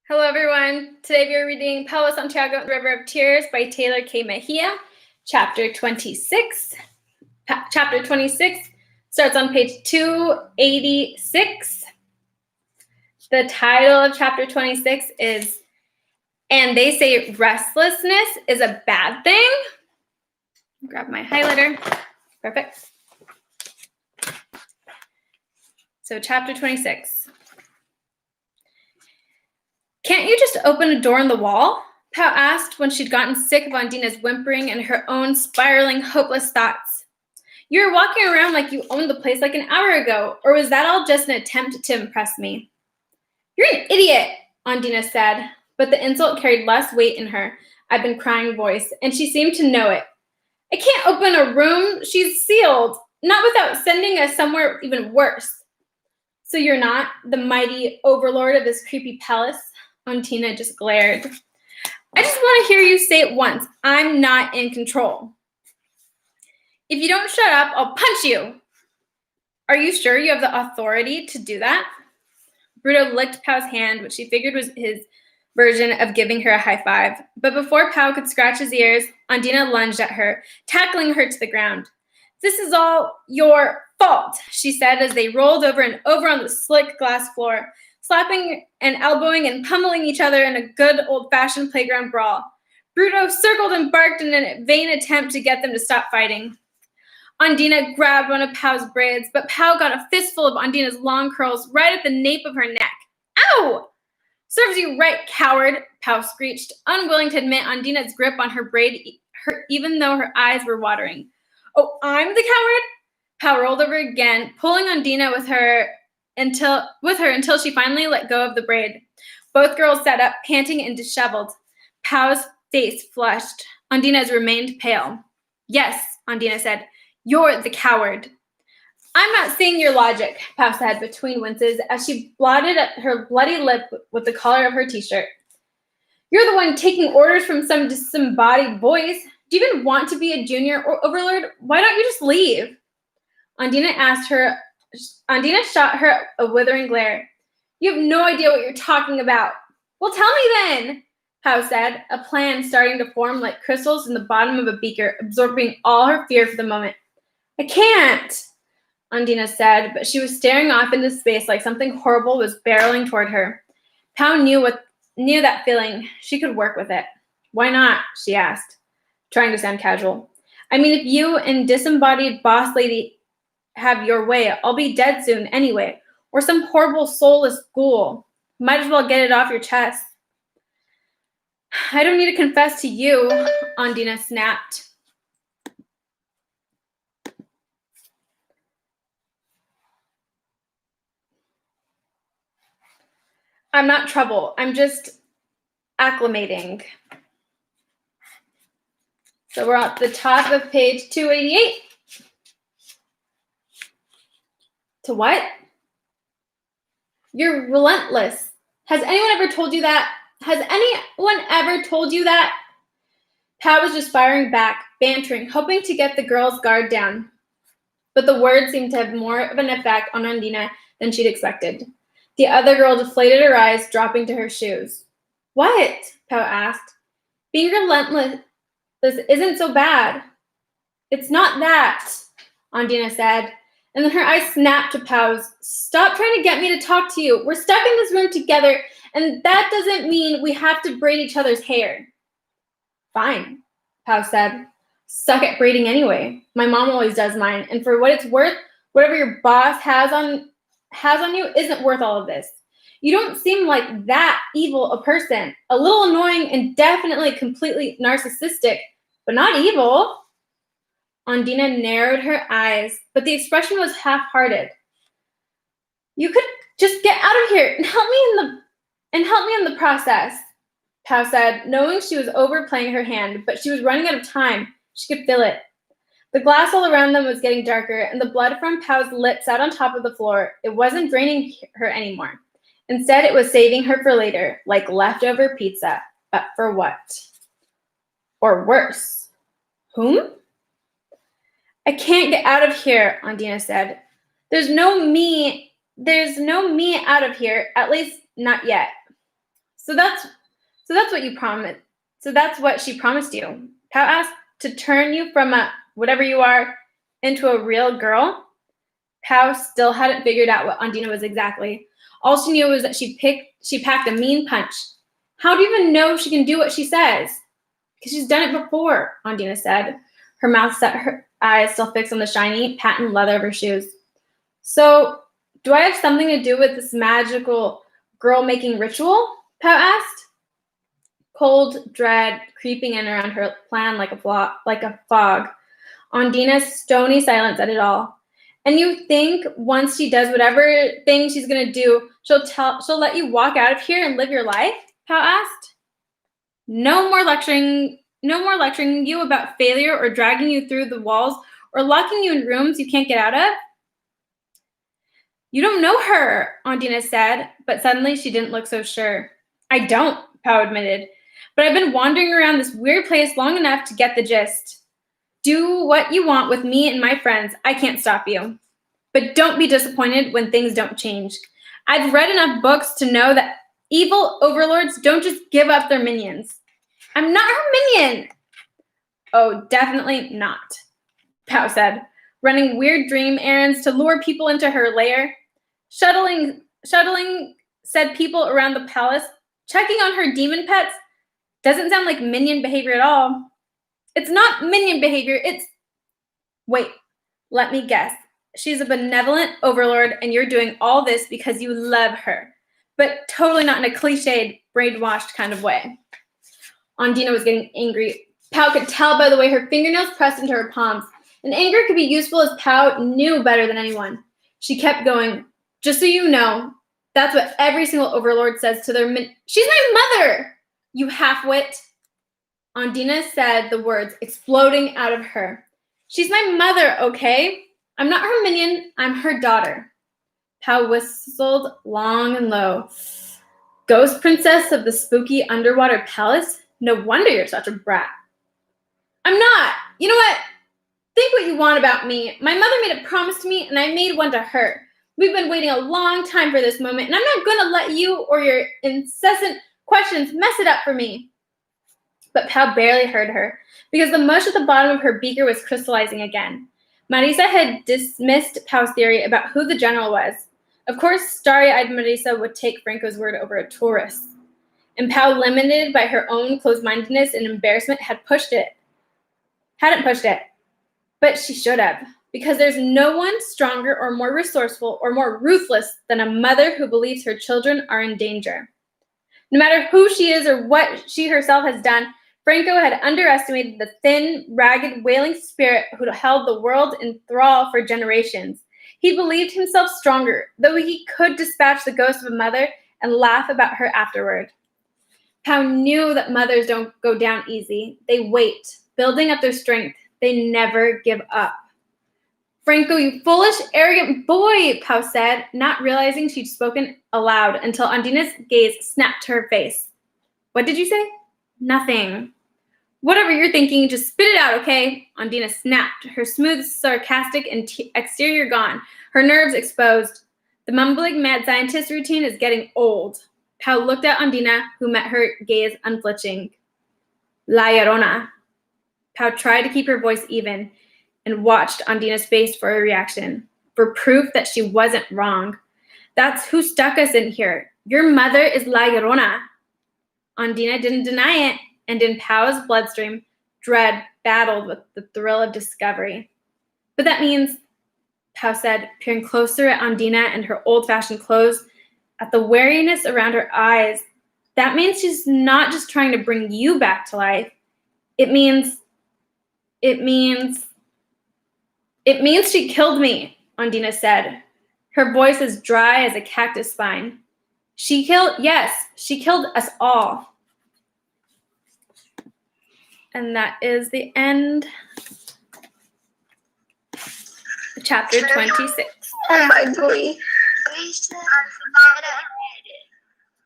Hello, everyone. Today we are reading Paola, Santiago, and the River of Tears by Taylor K. Mejia, chapter 26. Chapter 26 starts on page 286. The title of chapter 26 is, "And They Say Restlessness is a Bad Thing." Grab my highlighter. Perfect. So chapter 26. "Can't you just open a door in the wall?" Pao asked when she'd gotten sick of Ondina's whimpering and her own spiraling, hopeless thoughts. "You were walking around like you owned the place like an hour ago, or was that all just an attempt to impress me?" "You're an idiot," Ondina said, but the insult carried less weight in her I'd been crying voice, and she seemed to know it. "I can't open a room. She's sealed, not without sending us somewhere even worse." "So you're not the mighty overlord of this creepy palace?" Ondina just glared. "I just want to hear you say it once. I'm not in control." "If you don't shut up, I'll punch you." "Are you sure you have the authority to do that?" Bruto licked Pao's hand, which she figured was his version of giving her a high five. But before Pao could scratch his ears, Ondina lunged at her, tackling her to the ground. "This is all your fault," she said as they rolled over and over on the slick glass floor, slapping and elbowing and pummeling each other in a good old-fashioned playground brawl. Bruto circled and barked in a vain attempt to get them to stop fighting. Ondina grabbed one of Pao's braids, but Pao got a fistful of Ondina's long curls right at the nape of her neck. "Ow! Serves you right, coward," Pao screeched, unwilling to admit Ondina's grip on her braid hurt even though her eyes were watering. "Oh, I'm the coward?" Pao rolled over again, pulling Ondina with her until she finally let go of the braid. Both girls sat up, panting and disheveled. Pao's face flushed. Ondina's remained pale. "Yes," Ondina said, "you're the coward." "I'm not seeing your logic," Pao said between winces as she blotted at her bloody lip with the collar of her t-shirt. "You're the one taking orders from some disembodied voice. Do you even want to be a junior or overlord? Why don't you just leave?" Ondina shot her a withering glare. "You have no idea what you're talking about." "Well, tell me then," Pao said, a plan starting to form like crystals in the bottom of a beaker, absorbing all her fear for the moment. "I can't," Ondina said, but she was staring off into space like something horrible was barreling toward her. Pao knew that feeling. She could work with it. "Why not?" she asked, trying to sound casual. "I mean, if you and disembodied boss lady have your way, I'll be dead soon anyway, or some horrible soulless ghoul. Might as well get it off your chest." "I don't need to confess to you," Ondina snapped. "I'm not trouble. I'm just acclimating." So we're at the top of page 288. To what? "You're relentless. Has anyone ever told you that? Has anyone ever told you that?" Pao was just firing back, bantering, hoping to get the girl's guard down. But the words seemed to have more of an effect on Ondina than she'd expected. The other girl deflated her eyes, dropping to her shoes. "What?" Pao asked. "Being relentless isn't so bad." "It's not that," Ondina said, and then her eyes snapped to Pao's. "Stop trying to get me to talk to you. We're stuck in this room together, and that doesn't mean we have to braid each other's hair." "Fine," Pao said. "Suck at braiding anyway. My mom always does mine, and for what it's worth, whatever your boss has on you isn't worth all of this. You don't seem like that evil a person. A little annoying and definitely completely narcissistic, but not evil." Ondina narrowed her eyes, but the expression was half-hearted. "You could just get out of here and help me in the process," Pao said, knowing she was overplaying her hand, but she was running out of time. She could feel it. The glass all around them was getting darker, and the blood from Pao's lip sat on top of the floor. It wasn't draining her anymore. Instead, it was saving her for later, like leftover pizza. But for what? Or worse. Whom? "I can't get out of here," Ondina said. There's no me out of here, at least not yet." So that's what you promised. So that's what she promised you. Pao asked to turn you from a whatever you are into a real girl. Pao still hadn't figured out what Andina was exactly. All she knew was that she packed a mean punch. How do you even know she can do what she says? Because she's done it before, Andina said, her mouth set, her eyes still fixed on the shiny patent leather of her shoes. So, do I have something to do with this magical girl-making ritual? Pao asked. Cold dread creeping in around her plan like a fog. Andina's stony silence said it all. And you think once she does whatever thing she's gonna do, she'll let you walk out of here and live your life? Pao asked. No more lecturing you about failure or dragging you through the walls or locking you in rooms you can't get out of? You don't know her, Andina said, but suddenly she didn't look so sure. I don't, Pao admitted, but I've been wandering around this weird place long enough to get the gist. Do what you want with me and my friends. I can't stop you. But don't be disappointed when things don't change. I've read enough books to know that evil overlords don't just give up their minions. I'm not her minion. Oh, definitely not, Pao said, running weird dream errands to lure people into her lair, shuttling said people around the palace, checking on her demon pets. Doesn't sound like minion behavior at all. It's not minion behavior, Wait, let me guess. She's a benevolent overlord and you're doing all this because you love her, but totally not in a cliched, brainwashed kind of way. Andina was getting angry. Pao could tell by the way her fingernails pressed into her palms. And anger could be useful as Pao knew better than anyone. She kept going, just so you know, that's what every single overlord says to their She's my mother, you half-wit. Andina said the words exploding out of her. She's my mother, okay? I'm not her minion, I'm her daughter. Pao whistled long and low. Ghost princess of the spooky underwater palace? No wonder you're such a brat. I'm not. You know what? Think what you want about me. My mother made a promise to me, and I made one to her. We've been waiting a long time for this moment, and I'm not going to let you or your incessant questions mess it up for me. But Pao barely heard her, because the mush at the bottom of her beaker was crystallizing again. Marisa had dismissed Pao's theory about who the general was. Of course, starry-eyed Marisa would take Franco's word over a tourist. And Pao, limited by her own closed-mindedness and embarrassment, hadn't pushed it. But she should have, because there's no one stronger or more resourceful or more ruthless than a mother who believes her children are in danger. No matter who she is or what she herself has done, Franco had underestimated the thin, ragged, wailing spirit who held the world in thrall for generations. He believed himself stronger, though he could dispatch the ghost of a mother and laugh about her afterward. Pao knew that mothers don't go down easy. They wait, building up their strength. They never give up. Franco, you foolish, arrogant boy, Pao said, not realizing she'd spoken aloud until Andina's gaze snapped to her face. What did you say? Nothing. Whatever you're thinking, just spit it out, okay? Andina snapped, her smooth, sarcastic exterior gone, her nerves exposed. The mumbling mad scientist routine is getting old. Pao looked at Andina, who met her gaze unflinching. La Llorona. Pao tried to keep her voice even and watched Andina's face for a reaction, for proof that she wasn't wrong. That's who stuck us in here. Your mother is La Llorona. Andina didn't deny it, and in Pao's bloodstream, dread battled with the thrill of discovery. But that means, Pao said, peering closer at Andina and her old-fashioned clothes, at the wariness around her eyes, that means she's not just trying to bring you back to life. It means she killed me, Andina said, her voice as dry as a cactus spine. She killed us all. And that is the end of chapter 26. Oh my boy.